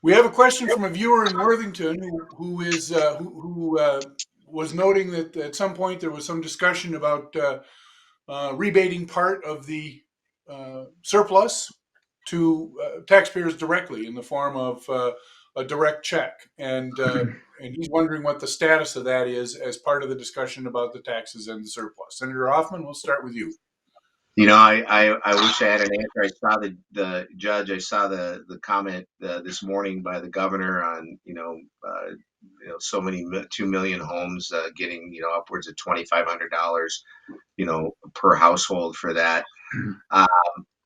We have a question from a viewer in Worthington who was noting that at some point there was some discussion about rebating part of the surplus to taxpayers directly in the form of a direct check, and he's wondering what the status of that is as part of the discussion about the taxes and the surplus. Senator Hoffman, we'll start with you. I wish I had an answer. I saw the judge. I saw the comment this morning by the governor on so many 2 million homes getting upwards of $2,500 per household for that.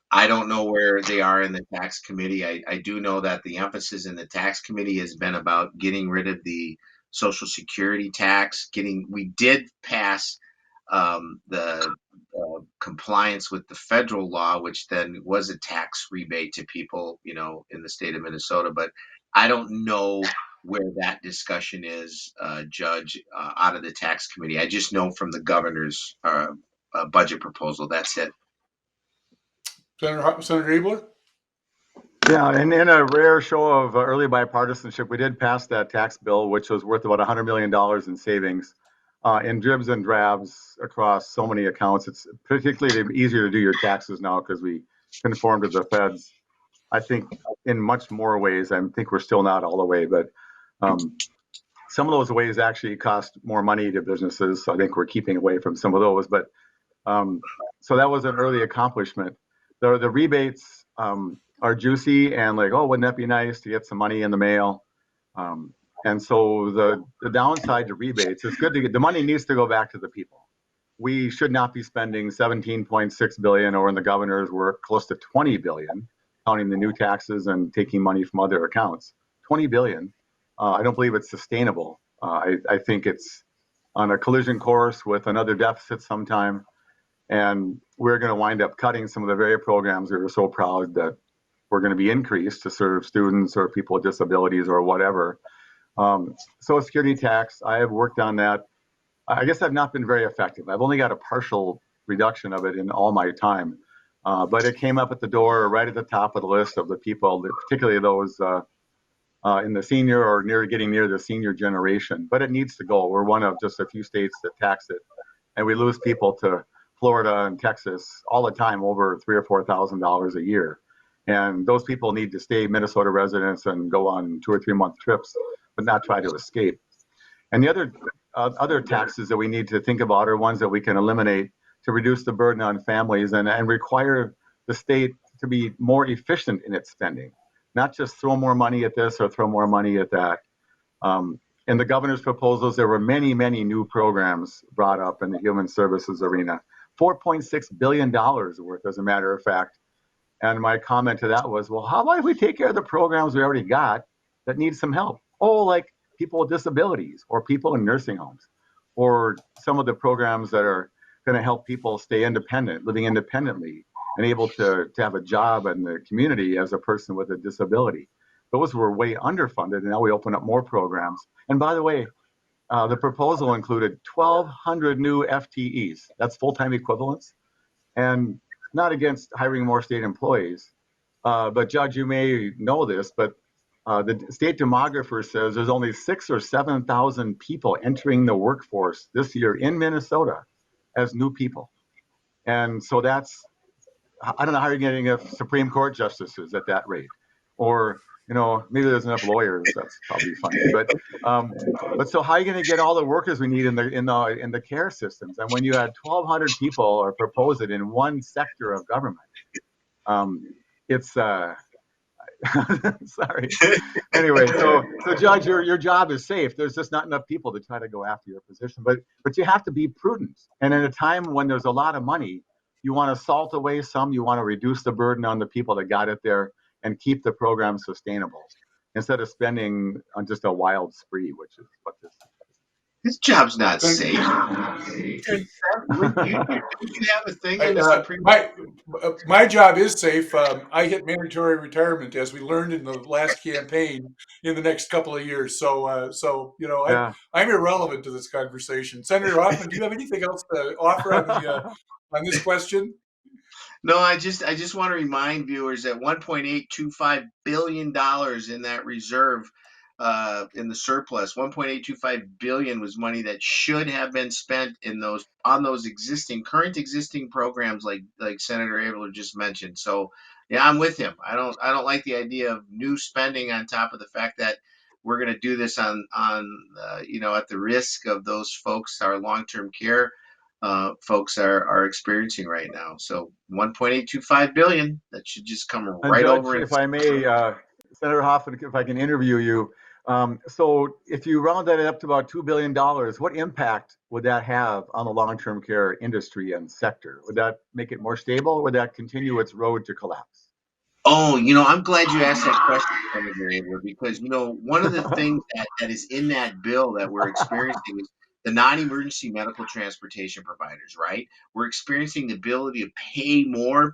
I don't know where they are in the tax committee. I do know that the emphasis in the tax committee has been about getting rid of the Social Security tax. We did pass the compliance with the federal law, which then was a tax rebate to people, in the state of Minnesota. But I don't know where that discussion is, Judge, out of the tax committee. I just know from the governor's budget proposal. That's it. Senator Abeler? Yeah, and in a rare show of early bipartisanship, we did pass that tax bill, which was worth about $100 million in savings in dribs and drabs across so many accounts. It's particularly easier to do your taxes now because we conform to the feds. I think in much more ways. I think we're still not all the way, but some of those ways actually cost more money to businesses. So I think we're keeping away from some of those. But so that was an early accomplishment. The rebates are juicy and like, oh, wouldn't that be nice to get some money in the mail? And so the downside to rebates is good to get the money needs to go back to the people. We should not be spending 17.6 billion, or in the governor's work, close to 20 billion, counting the new taxes and taking money from other accounts. 20 billion. I don't believe it's sustainable. I think it's on a collision course with another deficit sometime. And we're going to wind up cutting some of the very programs we were so proud that were going to be increased to serve students or people with disabilities or whatever. Social Security tax, I have worked on that. I guess I've not been very effective. I've only got a partial reduction of it in all my time. But it came up at the door right at the top of the list of the people, particularly those in the senior or getting near the senior generation. But it needs to go. We're one of just a few states that tax it. And we lose people to Florida and Texas all the time, over $3,000 or $4,000 a year. And those people need to stay Minnesota residents and go on 2 or 3 month trips, but not try to escape. And the other taxes that we need to think about are ones that we can eliminate to reduce the burden on families and require the state to be more efficient in its spending, not just throw more money at this or throw more money at that. In the governor's proposals, there were many, many new programs brought up in the human services arena. $4.6 billion worth, as a matter of fact. And my comment to that was, well, how about if we take care of the programs we already got that need some help? Oh, like people with disabilities or people in nursing homes, or some of the programs that are going to help people stay independent, living independently, and able to have a job in the community as a person with a disability. Those were way underfunded, and now we open up more programs. And by the way, the proposal included 1,200 new FTEs. That's full-time equivalents. And not against hiring more state employees. But Judge, you may know this, but the state demographer says there's only 6,000 or 7,000 people entering the workforce this year in Minnesota as new people. And so I don't know how you're getting Supreme Court justices at that rate. Or, maybe there's enough lawyers. That's probably funny. But so how are you going to get all the workers we need in the care systems? And when you had 1,200 people or propose it in one sector of government, it's sorry. Anyway, so Judge, your job is safe. There's just not enough people to try to go after your position. But you have to be prudent. And in a time when there's a lot of money, you want to salt away some. You want to reduce the burden on the people that got it there and keep the program sustainable instead of spending on just a wild spree, which is what this is. This job's not safe. You have a thing in the Supreme Court. My job is safe. I hit mandatory retirement, as we learned in the last campaign, in the next couple of years. So I'm irrelevant to this conversation. Senator Hoffman, do you have anything else to offer on this question? No, I just want to remind viewers that $1.825 billion in that reserve, in the surplus, 1.825 billion was money that should have been spent in those current existing programs like Senator Abeler just mentioned. So yeah, I'm with him. I don't like the idea of new spending on top of the fact that we're going to do this on at the risk of those folks, our long-term care folks are experiencing right now. So 1.825 billion, that should just come And right Judge, over and if I may, Senator Hoffman, if I can interview you. So if you round that up to about $2 billion, what impact would that have on the long-term care industry and sector? Would that make it more stable, or would that continue its road to collapse? Oh, I'm glad you asked that question, Senator Abler, because one of the things that is in that bill that we're experiencing is the non-emergency medical transportation providers, right? We're experiencing the ability to pay more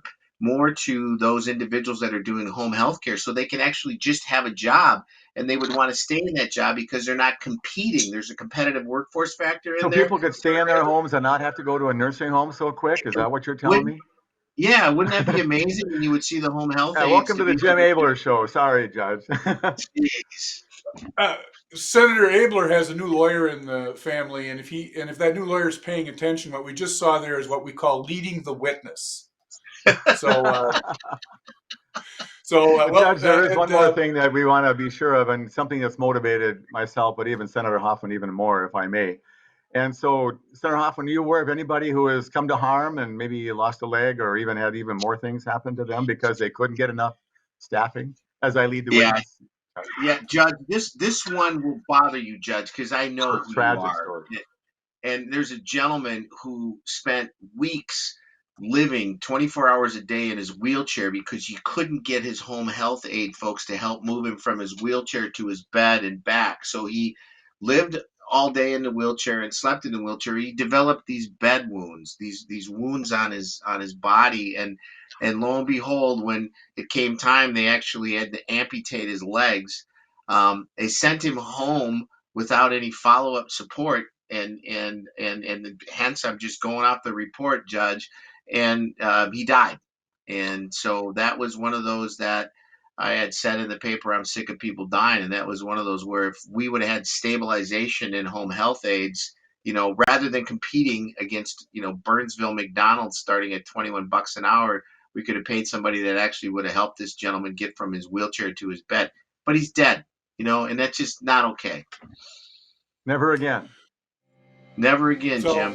to those individuals that are doing home health care so they can actually just have a job, and they would want to stay in that job because they're not competing. There's a competitive workforce factor So in there. people could stay in their homes and not have to go to a nursing home so quick? Is that what you're telling Would me? Yeah, wouldn't that be amazing? And you would see the home health Yeah, aides welcome to to the be Jim Abeler show. Sorry, Judge. Jeez. Uh, Senator Abeler has a new lawyer in the family, and if that new lawyer is paying attention, what we just saw there is what we call leading the witness. So, Judge, there is one more thing that we want to be sure of, and something that's motivated myself, but even Senator Hoffman even more, if I may. And so, Senator Hoffman, are you aware of anybody who has come to harm and maybe lost a leg or even had even more things happen to them because they couldn't get enough staffing? As I lead the Yeah, witness, yeah, Judge. This one will bother you, Judge, because I know who you tragic are. story. And there's a gentleman who spent weeks living 24 hours a day in his wheelchair because he couldn't get his home health aide folks to help move him from his wheelchair to his bed and back. So he lived all day in the wheelchair and slept in the wheelchair. He developed these bed wounds, these wounds on his body, and lo and behold, when it came time, they actually had to amputate his legs. They sent him home without any follow up support, and hence I'm just going off the report, Judge, and he died. And so that was one of those that I had said in the paper, I'm sick of people dying, and that was one of those where if we would have had stabilization in home health aides, rather than competing against Burnsville McDonald's starting at $21 an hour, we could have paid somebody that actually would have helped this gentleman get from his wheelchair to his bed. But he's dead, and that's just not okay. Never again. Never again, so Jim.